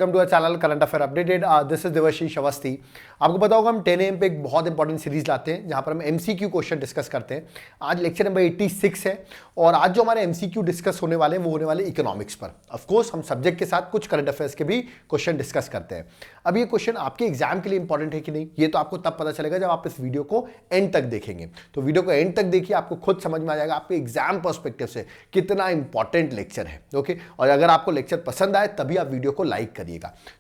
Welcome to our channel current affair updated. This is Devashish Awasthi. आपको पता होगा हम 10 AM पे एक बहुत इंपॉर्टेंट सीरीज लाते हैं जहां पर हम एमसीक्यू क्वेश्चन डिस्कस करते हैं। आज लेक्चर नंबर 86 है और आज जो हमारे एमसीक्यू डिस्कस होने वाले हैं वो होने वाले इकोनॉमिक्स पर। ऑफ कोर्स हम सब्जेक्ट के साथ कुछ करंट अफेयर्स के भी क्वेश्चन डिस्कस करते हैं। अब ये क्वेश्चन आपके एग्जाम के लिए इंपॉर्टेंट है कि नहीं, ये तो आपको तब पता चलेगा जब आप इस वीडियो को एंड तक देखेंगे। तो वीडियो को एंड तक देखिए, आपको खुद समझ में आ जाएगा आपके एग्जाम पर्सपेक्टिव से कितना इंपॉर्टेंट लेक्चर है। ओके, और अगर आपको लेक्चर पसंद आए तभी आप वीडियो को लाइक करिएगा।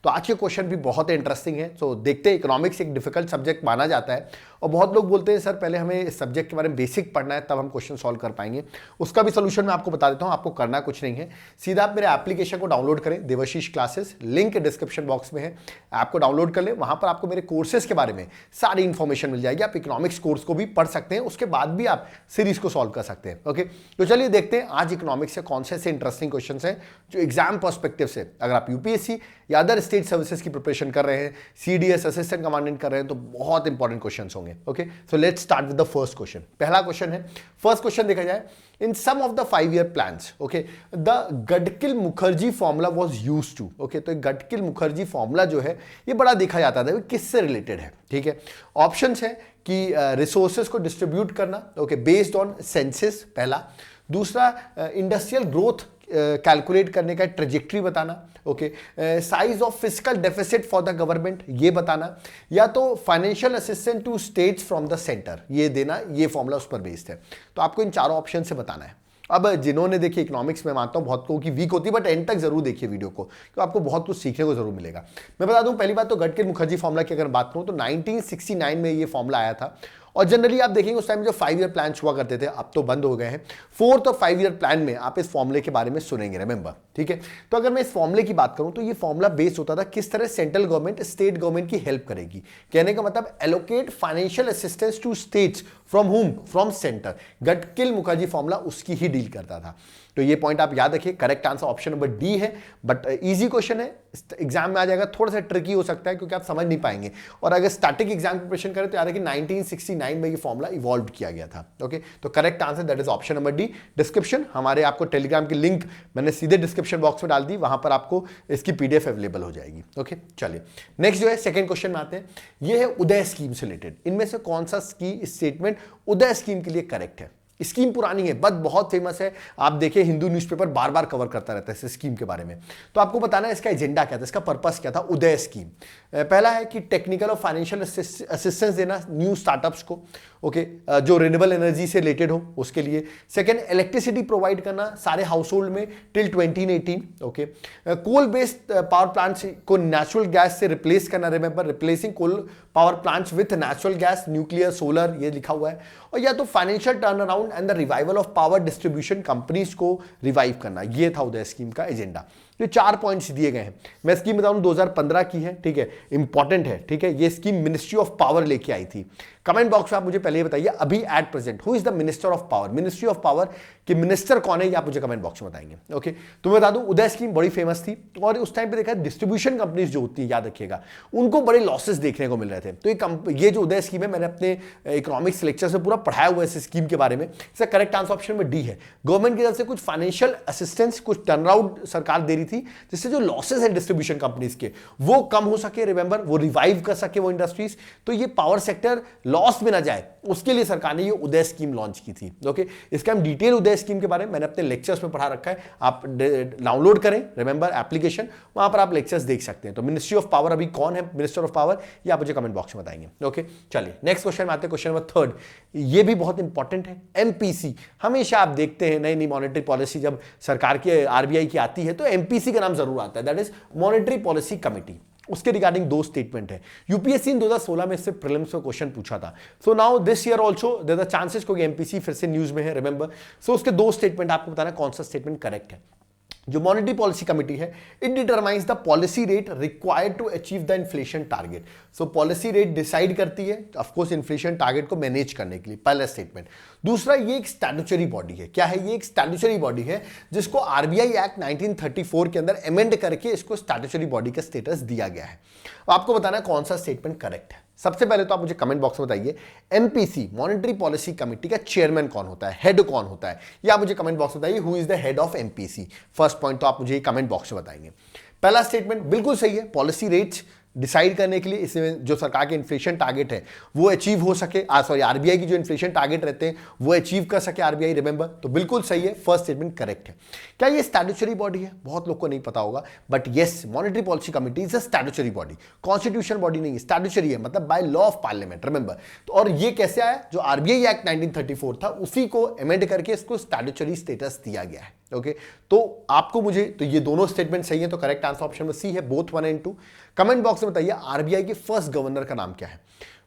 तो आज के क्वेश्चन भी बहुत इंटरेस्टिंग है। तो देखते हैं, इकोनॉमिक्स एक डिफिकल्ट सब्जेक्ट माना जाता है और बहुत लोग बोलते हैं सर पहले हमें इस सब्जेक्ट के बारे में बेसिक पढ़ना है तब हम क्वेश्चन सॉल्व कर पाएंगे। उसका भी सोल्यूशन मैं आपको बता देता हूं। आपको करना कुछ नहीं है, सीधा आप मेरे एप्लीकेशन को डाउनलोड करें, Devashish classes, link description box में है, ऐप को डाउनलोड कर लें। वहां पर आपको मेरे कोर्सेज के बारे में सारी इंफॉर्मेशन मिल जाएगी। आप इकोनॉमिक्स कोर्स को भी पढ़ सकते हैं, उसके बाद भी आप सीरीज को सॉल्व कर सकते हैं। ओके, तो चलिए देखते हैं आज इकोनॉमिक्स से कौन से ऐसे इंटरेस्टिंग क्वेश्चन हैं जो एग्जाम पर्सपेक्टिव से, अगर आप यूपीएससी या अदर स्टेट सर्विसेज की प्रिपरेशन कर रहे हैं, सीडीएस असिस्टेंट कमांडेंट कर रहे हैं, तो बहुत इंपॉर्टेंट क्वेश्चंस होंगे। Okay, so let's start with the first question. पहला क्वेश्चन है, फर्स्ट क्वेश्चन देखा जाए, in some of the 5-year plans, okay, the Gadgil Mukherjee formula was used to. Okay, तो गडकिल मुखर्जी फॉर्मूला जो है ये बड़ा देखा जाता था, किससे रिलेटेड है। ठीक है, ऑप्शंस है कि रिसोर्सेज को डिस्ट्रीब्यूट करना, ओके, बेस्ड ऑन सेंसस, पहला। दूसरा, इंडस्ट्रियल ग्रोथ कैलकुलेट करने का ट्रेजेक्ट्री बताना, okay, size of fiscal deficit for the government ये बताना, या तो financial assistance to states from the centre ये देना, ये फॉर्मूला उस पर बेस्ड है। तो आपको इन चारों ऑप्शन से बताना है। अब जिन्होंने देखिए इकोनॉमिक्स में मानता हूं बहुत लोगों की वीक होती है, बट एंड तक जरूर देखिए वीडियो को, तो आपको बहुत कुछ सीखने को जरूर मिलेगा। मैं बता दूं, पहली बात तो गडकिल मुखर्जी फॉर्मूला की अगर बात करूं तो 1969 में ये फॉर्मूला आया था और जनरली आप देखेंगे उस टाइम जो 5-year प्लान हुआ करते थे अब तो बंद हो गए हैं। 4th और 5-year प्लान में आप इस फॉर्मूले के बारे में सुनेंगे, रिमेंबर। ठीक है, तो अगर मैं इस फॉर्मूले की बात करूं तो ये फॉर्मूला बेस्ड होता था किस तरह सेंट्रल गवर्नमेंट स्टेट गवर्नमेंट की हेल्प करेगी। कहने का मतलब allocate financial assistance to states from home, from centre. Gadgil Mukherjee formula उसकी ही डील करता था। तो ये पॉइंट आप याद रखिए। Correct answer option number D है, बट इजी क्वेश्चन है, एग्जाम में आ जाएगा, थोड़ा सा ट्रिकी हो सकता है क्योंकि आप समझ नहीं पाएंगे। और अगर स्टैटिक एग्जाम प्रिपरेशन करें तो याद है कि 1969 में ये फॉर्मूला इवॉल्व किया गया था। ओके, तो correct answer that is option number D. Description हमारे आपको टेलीग्राम की लिंक मैंने सीधे डिस्क्रिप्शन बॉक्स में डाल दी, वहां पर आपको इसकी पीडीएफ अवेलेबल हो जाएगी। ओके, चलिए नेक्स्ट जो है सेकंड क्वेश्चन में आते हैं। ये है उदय स्कीम से रिलेटेड। इनमें से कौन सा स्टेटमेंट उदय स्कीम के लिए करेक्ट है। स्कीम पुरानी है बट बहुत फेमस है, आप देखिए हिंदू न्यूज़पेपर बार बार कवर करता रहता है इस स्कीम के बारे में। तो आपको बताना है इसका एजेंडा क्या था, इसका पर्पस क्या था। उदय स्कीम पहला है कि टेक्निकल और फाइनेंशियल असिस्टेंस देना न्यू स्टार्टअप्स को, ओके, जो रिन्यूएबल एनर्जी से रिलेटेड हो उसके लिए। सेकंड, इलेक्ट्रिसिटी प्रोवाइड करना सारे हाउस होल्ड में till 2018, okay. Coal based power plants को नेचुरल गैस से रिप्लेस करना, remember replacing coal power plants with natural gas, nuclear, solar, ये लिखा हुआ है। और या तो financial turn around and the revival of power distribution companies को रिवाइव करना, ये था उदय स्कीम का एजेंडा। तो 4 पॉइंट्स दिए गए हैं। मैं स्कीम बताऊं 2015 की है, ठीक है, इंपॉर्टेंट है। ठीक है, ये स्कीम मिनिस्ट्री ऑफ पावर लेके आई थी। कमेंट बॉक्स में आप मुझे पहले ये बताइए अभी at present who is the minister of power, ministry of power के मिनिस्टर कौन है, ये आप मुझे कमेंट बॉक्स में बताएंगे। ओके, तो मैं बता दूं उदय स्कीम बड़ी फेमस थी और उस टाइम पे देखा डिस्ट्रीब्यूशन कंपनीज जो होती है, याद रखिएगा, उनको बड़े लॉसेस देखने को मिल रहे थे। तो ये जो उदय स्कीम है मैंने अपने इकोनॉमिक्स लेक्चर से पूरा पढ़ाया हुआ है इस स्कीम के बारे में। इसका करेक्ट आंसर ऑप्शन में डी है। गवर्नमेंट की तरफ से कुछ फाइनेंशियल असिस्टेंस, कुछ टर्नअराउंड सरकार दे रही थी जिससे जो लॉसेस हैं डिस्ट्रीब्यूशन कंपनीज के वो कम हो सके, रिमेंबर वो रिवाइव कर सके वो इंडस्ट्रीज, तो ये पावर सेक्टर लॉस में ना जाए उसके लिए सरकार ने ये उदय स्कीम लॉन्च की थी। ओके, इसका हम डिटेल उदय स्कीम के बारे में मैंने अपने लेक्चर्स में पढ़ा रखा है, आप डाउनलोड करें, रिमेंबर एप्लीकेशन, वहां पर आप लेक्चर्स देख सकते हैं। तो मिनिस्ट्री ऑफ पावर अभी कौन है मिनिस्टर ऑफ पावर, ये आप मुझे कमेंट बॉक्स में बताएंगे। ओके, चलिए नेक्स्ट क्वेश्चन में आते हैं, क्वेश्चन नंबर 3। ये भी बहुत इंपॉर्टेंट है। एमपीसी, हमेशा आप देखते हैं नई नई मॉनेटरी पॉलिसी जब सरकार की आरबीआई की आती है तो एमपीसी का नाम जरूर आता है, that is monetary policy committee. उसके रिगार्डिंग 2 स्टेटमेंट है। यूपीएससी 2016 में इससे प्रीलिम्स में क्वेश्चन पूछा था। So now this year also there are chances क्योंकि एमपीसी फिर से न्यूज में है, रिमेंबर। सो उसके 2 स्टेटमेंट आपको बताना कौन सा स्टेटमेंट करेक्ट है। जो मॉनेटरी पॉलिसी कमिटी है, it determines the policy rate required to achieve the inflation target. So policy rate decide करती है ऑफ कोर्स इन्फ्लेशन टारगेट को मैनेज करने के लिए, पहला स्टेटमेंट। दूसरा, ये एक स्टैट्यूटरी बॉडी है। क्या है ये? एक स्टैट्यूटरी बॉडी है जिसको आरबीआई एक्ट 1934 के अंदर अमेंड करके इसको स्टैट्यूटरी बॉडी का स्टेटस दिया गया है। आपको बताना है कौन सा स्टेटमेंट करेक्ट है। सबसे पहले तो आप मुझे कमेंट बॉक्स में बताइए एमपीसी मॉनेटरी पॉलिसी कमेटी का चेयरमैन कौन होता है, हेड कौन होता है, या मुझे कमेंट बॉक्स में बताइए who is the head of MPC. First point तो आप मुझे कमेंट बॉक्स में बताएंगे। पहला स्टेटमेंट बिल्कुल सही है, पॉलिसी रेट्स डिसाइड करने के लिए इसमें जो सरकार के इन्फ्लेशन टारगेट है वो अचीव हो सके, आरबीआई की जो इन्फ्लेशन टारगेट रहते हैं वो अचीव कर सके आरबीआई, रिमेंबर, तो बिल्कुल सही है, फर्स्ट स्टेटमेंट करेक्ट है। क्या ये स्टैट्यूटरी बॉडी है? बहुत लोग को नहीं पता होगा, but yes, monetary policy committee is a statutory body, constitutional body नहीं है, स्टैट्यूटरी है, मतलब by law of parliament, remember. तो और ये कैसे आया? जो आरबीआई एक्ट 1934 था उसी को अमेंड करके इसको स्टैट्यूटरी स्टेटस दिया गया है। ओके, तो आपको मुझे, तो ये दोनों स्टेटमेंट सही है, तो करेक्ट आंसर ऑप्शन में सी है, बोथ 1 एंड 2। कमेंट बॉक्स में बताइए आरबीआई के फर्स्ट गवर्नर का नाम क्या है?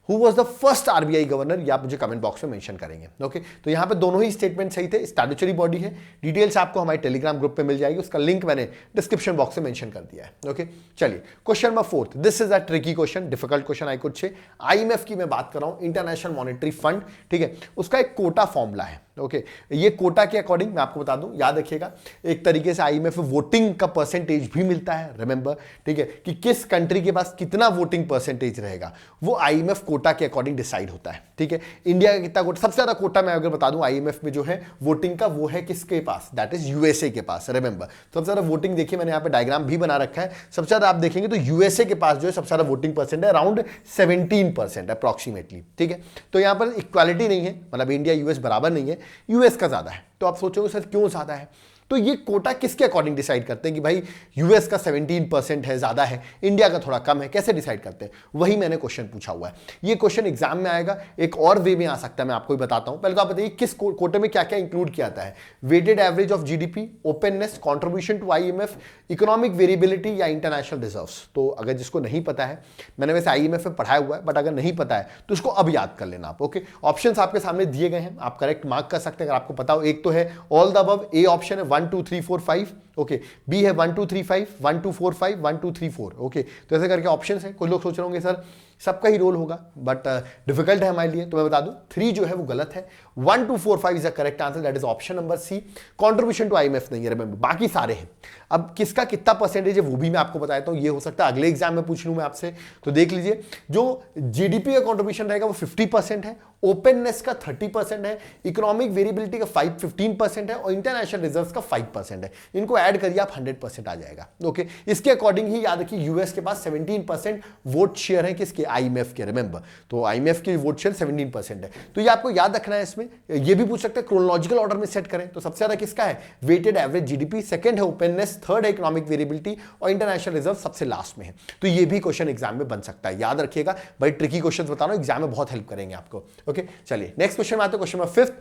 Who was the first RBI governor, या आप मुझे कमेंट बॉक्स में मेंशन करेंगे। ओके, तो यहां पे दोनों ही स्टेटमेंट सही थे, स्टैट्यूटरी बॉडी है, डिटेल्स आपको हमारे टेलीग्राम ग्रुप पे मिल जाएगी, उसका लिंक मैंने डिस्क्रिप्शन बॉक्स में मेंशन कर दिया है। ओके, चलिए question number 4, this is a tricky question, difficult question I could say. IMF की मैं बात कर रहा हूं, इंटरनेशनल मॉनेटरी फंड, ठीक है, उसका एक कोटा फॉर्मूला है। ओके, ये कोटा के अकॉर्डिंग मैं आपको बता दूं, याद रखिएगा, एक तरीके से आईएमएफ वोटिंग का परसेंटेज भी मिलता है, रिमेंबर, ठीक है, कि किस कंट्री के पास कितना वोटिंग परसेंटेज रहेगा वो आईएमएफ कोटा के अकॉर्डिंग डिसाइड होता है। ठीक है, इंडिया का कितना कोटा, सबसे ज्यादा कोटा मैं अगर बता दूं आईएमएफ में जो है वोटिंग का, वो है किसके पास? दैट इज यूएसए के पास, रिमेंबर। सबसे ज्यादा वोटिंग देखिए, मैंने यहाँ पे डायग्राम भी बना रखा है, सबसे ज्यादा आप देखेंगे तो यूएसए के पास जो है सबसे ज्यादा वोटिंग परसेंट है, अराउंड 17% अप्रॉक्सीमेटली। ठीक है, तो यहाँ पर इक्वालिटी नहीं है, मतलब इंडिया यूएस बराबर नहीं है, यूएस का ज्यादा है। तो आप सोचोगे सर क्यों ज्यादा है? तो ये कोटा किसके अकॉर्डिंग डिसाइड करते हैं कि भाई यूएस का 17% है, ज्यादा है, इंडिया का थोड़ा कम है, कैसे डिसाइड करते हैं? वही मैंने क्वेश्चन पूछा हुआ है। ये क्वेश्चन एग्जाम में आएगा, एक और वे में आ सकता है, मैं आपको भी बताता हूं। पहले तो आप बताइए किस कोटे में क्या क्या इंक्लूड किया जाता है? Weighted average of GDP, openness, contribution to IMF, economic variability या इंटरनेशनल रिजर्व्स। तो अगर जिसको नहीं पता है, मैंने वैसे आईएमएफ में पढ़ाया हुआ है, बट अगर नहीं पता है तो उसको अब याद कर लेना आप। ओके, ऑप्शंस आपके सामने दिए गए हैं, आप करेक्ट मार्क कर सकते हैं अगर आपको पता हो। एक तो है all the above, A option है 1 2 3 4 5, ओके, बी है 1 2 3 5, 1 2 4 5, 1 2 3 4, ओके। तो ऐसे करके ऑप्शंस है। कुछ लोग सोच रहे होंगे सर सबका ही रोल होगा, बट डिफिकल्ट है हमारे लिए, तो मैं बता दूं 3 जो है वो गलत है, 1 2 4 5 is the correct answer, that is option number C. Contribution to IMF नहीं है, रिमेंबर, बाकी सारे हैं। अब किसका कितना परसेंटेज है वो भी मैं आपको बताता हूं, ये हो सकता है अगले एग्जाम में पूछ लूं मैं आपसे। तो देख लीजिए, जो जीडीपी का कंट्रीब्यूशन रहेगा वो 50% है, ओपननेस का 30% है, इकोनॉमिक वेरिएबिलिटी का 15% है, और इंटरनेशनल रिजर्व्स का 5% है। इनको ऐड करिए आप, 100% आ जाएगा। ओके, इसके अकॉर्डिंग ही याद रखिए यूएस के पास 17% वोट शेयर है, किसके? आईएमएफ के, रिमेंबर। तो आईएमएफ की वोट शेयर 17% है, तो ये आपको याद रखना है। इसमें ये भी पूछ सकते हैं क्रोनोलॉजिकल ऑर्डर में सेट करें, तो सबसे ज्यादा किसका है? वेटेड एवरेज जीडीपी, सेकंड है ओपननेस, थर्ड है इकोनॉमिक वेरिएबिलिटी, और इंटरनेशनल रिजर्व सबसे लास्ट में है। तो ये भी क्वेश्चन एग्जाम में बन सकता है, याद रखिएगा। भाई ट्रिकी क्वेश्चन बता रहा हूं, एग्जाम में बहुत हेल्प करेंगे आपको। ओके, चलिए नेक्स्ट क्वेश्चन में आते हैं, क्वेश्चन नंबर 5।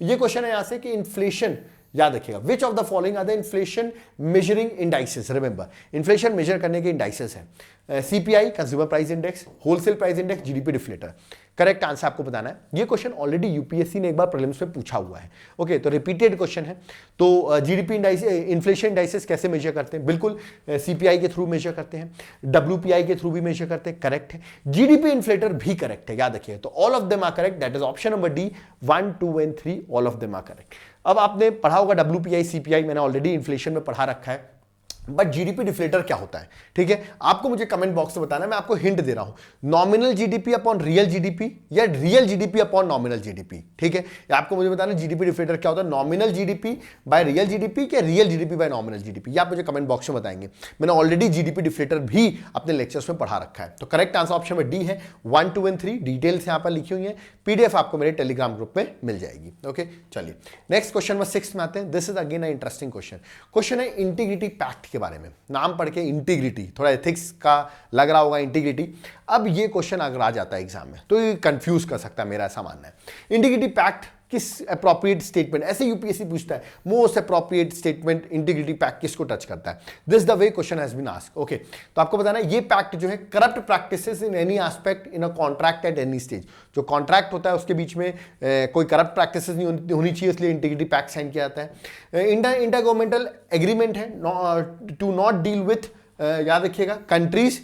ये क्वेश्चन है यहां से कि इन्फ्लेशन, याद रखिएगा, which of the following are the inflation measuring indices? Remember, inflation measure करने के इंडाइसेस है CPI, consumer price index, wholesale price index, GDP deflator. Correct answer आपको बताना है। ये क्वेश्चन ऑलरेडी यूपीएससी ने एक बार प्रीलिम्स में पूछा हुआ है। ओके, तो रिपीटेड क्वेश्चन है। तो जीडीपी इन्फ्लेशन इंडाइसेस कैसे मेजर करते हैं? बिल्कुल सीपीआई के थ्रू मेजर करते हैं, डब्ल्यूपीआई के थ्रू भी मेजर करते हैं, करेक्ट है। जीडीपी इन्फ्लेटर भी करेक्ट है, याद रखिए। तो all of them are correct, that is option number D, 1 2 and 3, all of them are correct. अब आपने पढ़ा होगा डब्ल्यूपीआई, सीपीआई, मैंने ऑलरेडी इन्फ्लेशन में पढ़ा रखा है, बट जीडीपी डिफ्लेटर क्या होता है? ठीक है, आपको मुझे कमेंट बॉक्स में बताना है, मैं आपको हिंट दे रहा हूं, nominal GDP upon real GDP या real GDP upon nominal GDP. ठीक है, आपको मुझे बताना जीडीपी डिफ्लेटर क्या होता है, nominal GDP by real GDP या real GDP by nominal GDP, या आप मुझे कमेंट बॉक्स में बताएंगे। मैंने ऑलरेडी जीडीपी डिफ्लेटर भी अपने लेक्चर्स में पढ़ा रखा है। तो करेक्ट आंसर ऑप्शन में डी है, 1 2 एंड 3, डिटेल्स यहां पर लिखी हुई है, पीडीएफ आपको मेरे टेलीग्राम ग्रुप में मिल जाएगी। ओके, चलिए नेक्स्ट क्वेश्चन नंबर 6 में आते हैं। This is again interesting question. Question है इंटीग्रिटी पैक्ट के बारे में, नाम पढ़ के इंटीग्रिटी, थोड़ा एथिक्स का लग रहा होगा इंटीग्रिटी। अब ये क्वेश्चन अगर आ जाता है एग्जाम में तो ये कंफ्यूज कर सकता है, मेरा ऐसा मानना है। इंटीग्रिटी पैक्ट किस अप्रोप्रिएट स्टेटमेंट, ऐसे यूपीएससी पूछता है, most appropriate statement integrity pact किसको टच करता है? This the way question has been asked. Okay, तो आपको बताना है ये पैक्ट जो है corrupt practices in any aspect in a contract at any stage. जो कॉन्ट्रैक्ट होता है उसके बीच में कोई करप्ट प्रैक्टिसेस नहीं होनी चाहिए, इसलिए इंटीग्रिटी पैक्ट साइन किया जाता है। इंटर गवर्नमेंटल एग्रीमेंट है टू नॉट डील विथ, याद रखिएगा, countries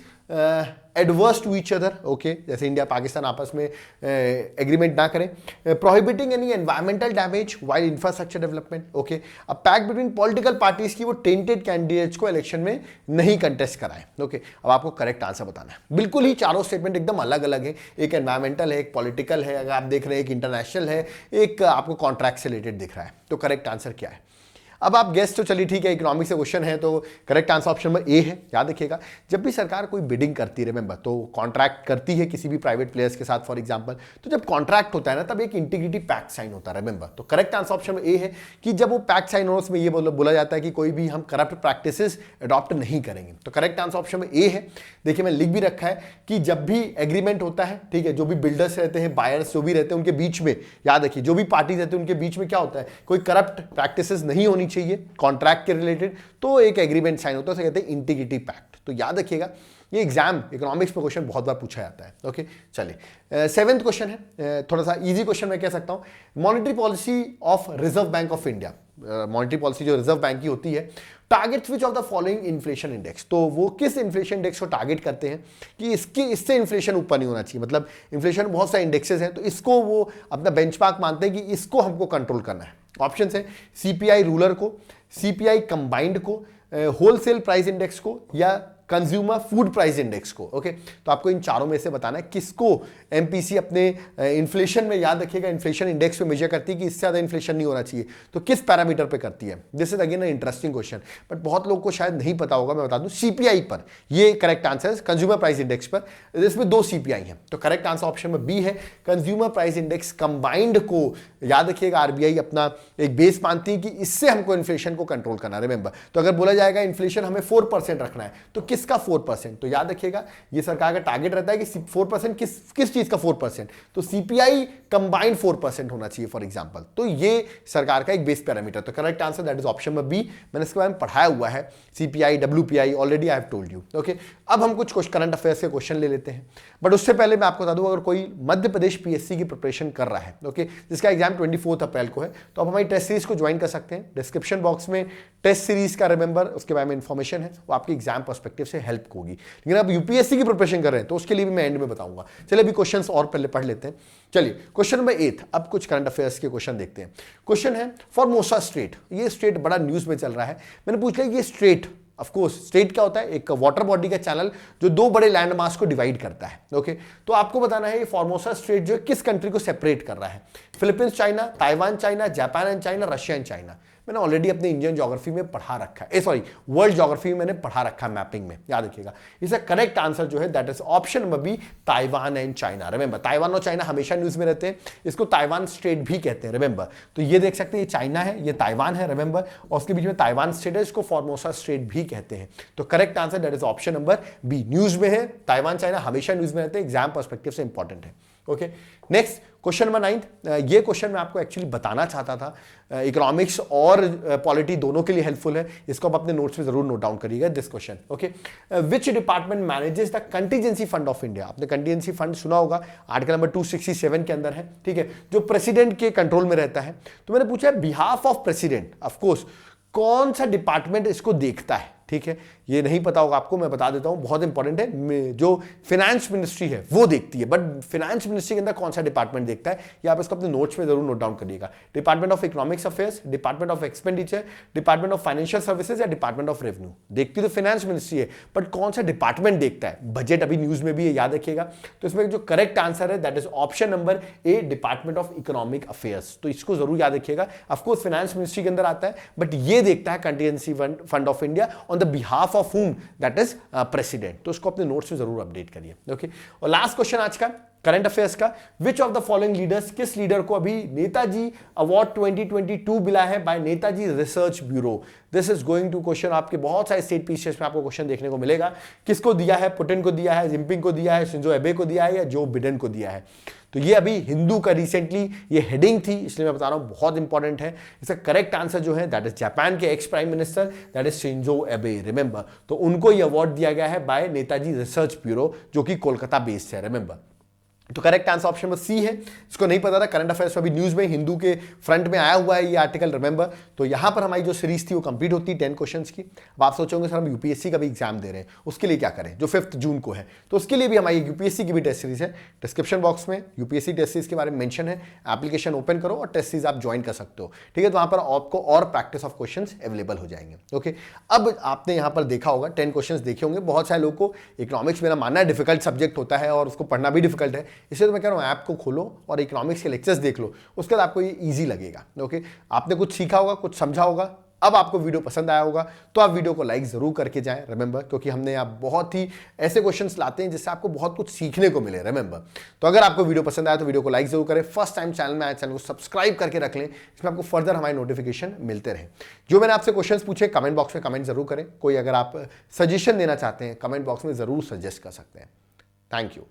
adverse to each other. Okay, जैसे इंडिया पाकिस्तान आपस में एग्रीमेंट ना करें। Prohibiting any environmental damage while infrastructure development. Okay, अब पैक्ट बिटवीन पॉलिटिकल पार्टीज की वो टेंटेड कैंडिडेट्स को इलेक्शन में नहीं कंटेस्ट कराएं। ओके, अब आपको करेक्ट आंसर बताना है। बिल्कुल ही चारों स्टेटमेंट एकदम अलग अलग है, एक एनवायरमेंटल है, एक पॉलिटिकल है, अगर आप देख रहे हैं एक इंटरनेशनल है, एक आपको कॉन्ट्रैक्ट से रिलेटेड दिख रहा है। तो करेक्ट आंसर क्या है? अब आप गेस तो चलिए ठीक है, इकोनॉमिक्स से क्वेश्चन है तो correct answer option number A है। याद रखिएगा, जब भी सरकार कोई बिडिंग करती है रिमेंबर, तो कॉन्ट्रैक्ट करती है किसी भी प्राइवेट प्लेयर्स के साथ फॉर एग्जांपल, तो जब कॉन्ट्रैक्ट होता है ना तब एक इंटीग्रिटी पैक्ट साइन होता है रिमेंबर। तो करेक्ट आंसर ऑप्शन ए है कि जब वो पैक्ट साइन हो उसमें ये बोला जाता है कि कोई भी हम करप्ट प्रैक्टिसेस अडॉप्ट नहीं करेंगे। तो करेक्ट आंसर ऑप्शन में ए है। देखिए मैं लिख भी रखा है कि जब भी एग्रीमेंट होता है, ठीक है, जो भी बिल्डर्स रहते हैं, बायर्स जो भी रहते हैं, उनके बीच में याद रखिए जो भी पार्टी रहते हैं उनके बीच में क्या होता है, कोई करप्ट प्रैक्टिसेस नहीं होनी चाहिए कॉन्ट्रैक्ट के रिलेटेड, तो एक एग्रीमेंट साइन होता है, उसे कहते हैं इंटीग्रिटी पैक्ट। तो याद रखिएगा ये एग्जाम इकोनॉमिक्स में क्वेश्चन बहुत बार पूछा जाता है। ओके चलिए, 7th क्वेश्चन है, थोड़ा सा इजी क्वेश्चन मैं कह सकता हूं। Monetary policy of reserve bank of India, monetary policy जो रिजर्व बैंक की होती है, target which of the following inflation index, तो वो किस इन्फ्लेशन इंडेक्स को टारगेट करते हैं कि इससे इन्फ्लेशन ऊपर नहीं होना चाहिए, मतलब इन्फ्लेशन बहुत सारे इंडेक्सेस हैं तो इसको वो अपना बेंचमार्क मानते हैं कि इसको हमको कंट्रोल करना है। ऑप्शन है सीपीआई रूलर को, सीपीआई कंबाइंड को, होलसेल प्राइस इंडेक्स को या कंज्यूमर फूड प्राइस इंडेक्स को। ओके तो आपको इन चारों में से बताना है किसको एमपीसी अपने इन्फ्लेशन में, याद रखिएगा इन्फ्लेशन इंडेक्स पे मेजर करती है कि इससे ज्यादा इन्फ्लेशन नहीं होना चाहिए, तो किस पैरामीटर पे करती है। This is again interesting question, but बहुत लोगों को शायद नहीं पता होगा, मैं बता दूं सीपीआई पर ये करेक्ट आंसर है, कंज्यूमर प्राइस इंडेक्स पर। इसमें 2 सीपीआई है, तो करेक्ट आंसर ऑप्शन में बी है, कंज्यूमर प्राइस इंडेक्स कंबाइंड को याद रखिएगा आरबीआई अपना एक बेस मानती है कि इससे हमको इन्फ्लेशन को कंट्रोल करना है। रिमेंबर, तो अगर बोला जाएगा इन्फ्लेशन हमें 4% रखना है तो किसका 4%, तो याद रखिएगा ये सरकार का टारगेट रहता है कि 4% किस चीज का 4%, तो सीपीआई कंबाइंड 4% होना चाहिए फॉर एग्जांपल। तो ये सरकार का एक बेस पैरामीटर, तो correct answer that is option number B. मैंने इसके बारे में पढ़ाया हुआ है, CPI WPI already I have told you. Okay अब हम कुछ करंट अफेयर्स के क्वेश्चन ले लेते हैं, बट उससे पहले मैं आपको बता दूं अगर कोई मध्य प्रदेश पीएससी की प्रिपरेशन कर रहा है, ओके जिसका एग्जाम 24 अप्रैल को है, तो आप हमारी टेस्ट सीरीज को ज्वाइन कर सकते हैं। डिस्क्रिप्शन बॉक्स में टेस्ट सीरीज का रिमेंबर उसके बारे में इंफॉर्मेशन है, वो आपकी एग्जाम पर्सपेक्टिव से हेल्प होगी। लेकिन आप यूपीएससी की प्रिपरेशन कर रहे हैं तो उसके लिए भी मैं एंड में बताऊंगा। चलिए अभी क्वेश्चंस और पहले पढ़ लेते हैं। चलिए क्वेश्चन नंबर 8, अब कुछ करंट अफेयर्स के क्वेश्चन देखते हैं। क्वेश्चन है फॉर्मोसा स्ट्रेट, ये स्ट्रेट बड़ा न्यूज में चल रहा है। मैंने पूछ लिया ये स्ट्रेट, ऑफ कोर्स स्ट्रेट क्या होता है, एक वाटर बॉडी का चैनल जो 2 बड़े लैंड मास को डिवाइड करता है। ओके तो आपको बताना है ये फॉर्मोसा स्ट्रेट जो किस कंट्री को सेपरेट कर रहा है, Philippines China, Taiwan China, Japan and China, Russia and China. मैंने ऑलरेडी अपने इंडियन ज्योग्राफी में पढ़ा रखा है, सॉरी वर्ल्ड ज्योग्राफी में मैंने पढ़ा रखा है मैपिंग में, याद रखिएगा। इसका करेक्ट आंसर जो है that is option number B, Taiwan and China. Remember Taiwan और चाइना हमेशा न्यूज में रहते हैं, इसको ताइवान स्टेट भी कहते हैं। रिमेंबर तो ये देख सकते हैं ये चाइना है, ये ताइवान है, रिमेंबर, और उसके बीच में ताइवान स्टेट है, इसको फॉर्मोसा स्टेट भी कहते हैं। तो correct answer that is option number B, news में है, ताइवान चाइना हमेशा न्यूज में रहते हैं, एग्जाम पर्सपेक्टिव से इंपॉर्टेंट है। ओके नेक्स्ट क्वेश्चन नंबर 9, ये क्वेश्चन मैं आपको एक्चुअली बताना चाहता था, इकोनॉमिक्स और पॉलिटी दोनों के लिए हेल्पफुल है, इसको आप अपने नोट्स में जरूर नोट डाउन करिएगा this question. Okay which department manages the contingency fund of India, आपने कंटीजेंसी फंड सुना होगा, आर्टिकल नंबर 267 के अंदर है, ठीक है, जो प्रेसिडेंट के कंट्रोल में रहता है। तो मैंने पूछा behalf of president, of course कौन सा डिपार्टमेंट इसको देखता है, ठीक है, ये नहीं पता होगा आपको, मैं बता देता हूं, बहुत इंपॉर्टेंट है, जो फाइनेंस मिनिस्ट्री है वो देखती है, बट फाइनेंस मिनिस्ट्री के अंदर कौन सा डिपार्टमेंट देखता है ये आप इसको अपने नोट्स में जरूर नोट डाउन करिएगा। Department of economics affairs, department of expenditure, department of financial services या डिपार्टमेंट ऑफ रेवेन्यू। देखती तो फाइनेंस मिनिस्ट्री है, बट कौन सा डिपार्टमेंट देखता है, बजट अभी न्यूज में भी है, याद रखिएगा। तो इसमें जो करेक्ट आंसर है that is option number A, department of economic affairs. तो इसको जरूर याद रखिएगा, ऑफकोर्स फाइनेंस मिनिस्ट्री के अंदर आता है, बट ये देखता है contingency fund of India on the behalf of whom, that is president. तो उसको अपने नोट्स में जरूर अपडेट करिए। ओके और लास्ट क्वेश्चन आज का करंट अफेयर्स का, which of the following leaders, किस लीडर को अभी नेताजी अवार्ड 2022 मिला है by Netaji research bureau. This is going to question, आपके बहुत सारे स्टेट पीसीएस में आपको क्वेश्चन देखने को मिलेगा, किसको दिया है, पुतिन को दिया है, जिनपिंग को दिया है, शिंजो एबे को दिया है या जो बिडेन को दिया है। तो ये अभी हिंदू का रिसेंटली ये हेडिंग थी, इसलिए मैं बता रहा हूं बहुत इंपॉर्टेंट है। इसका करेक्ट आंसर जो है दैट इज जापान के ex prime minister that is Shinzo एबे। रिमेंबर तो उनको ये अवार्ड दिया गया है बाय नेताजी रिसर्च ब्यूरो जो कि कोलकाता बेस्ड है। रिमेंबर तो correct answer option number C है, इसको नहीं पता था, करंट अफेयर्स अभी न्यूज में हिंदू के फ्रंट में आया हुआ है ये आर्टिकल। रिमेंबर तो यहां पर हमारी जो सीरीज थी वो कंप्लीट होती है 10 क्वेश्चंस की। अब आप सोचोगे सर हम यूपीएससी का भी एग्जाम दे रहे हैं, उसके लिए क्या करें, जो 5 जून को है, तो उसके लिए भी हमारी यूपीएससी की भी टेस्ट सीरीज है। डिस्क्रिप्शन बॉक्स में यूपीएससी टेस्ट सीरीज के बारे में मेंशन है, एप्लीकेशन ओपन करो और टेस्ट सीरीज आप ज्वाइन कर सकते हो, ठीक है। तो वहां पर आपको और प्रैक्टिस ऑफ क्वेश्चन अवेलेबल हो जाएंगे। ओके अब आपने यहां पर देखा होगा 10 क्वेश्चन देखे होंगे। बहुत सारे लोगों को इकोनॉमिक्स मेरा मानना है डिफिकल्ट सब्जेक्ट होता है और उसको पढ़ना भी डिफिकल्ट है, इसलिए तो मैं कह रहा हूं को खोलो और इकोनॉमिक्स के लेक्चर्स देख लो, उसके बाद आपको ये इजी लगेगा। ओके आपने कुछ सीखा होगा, कुछ समझा होगा। अब आपको वीडियो पसंद आया होगा तो आप वीडियो को लाइक जरूर करके जाएं, रिमेंबर, क्योंकि हमने यहाँ बहुत ही ऐसे क्वेश्चंस लाते हैं जिससे आपको बहुत कुछ सीखने को मिले, रिमेंबर। तो अगर आपको वीडियो पसंद आया तो वीडियो को लाइक जरूर करें, फर्स्ट टाइम चैनल में आए चैनल को सब्सक्राइब करके रख लें, इसमें आपको फर्दर हमारे नोटिफिकेशन मिलते रहे। जो मैंने आपसे क्वेश्चंस पूछे कमेंट बॉक्स में कमेंट जरूर करें, कोई अगर आप सजेशन देना चाहते हैं कमेंट बॉक्स में जरूर सजेस्ट कर सकते हैं। Thank you.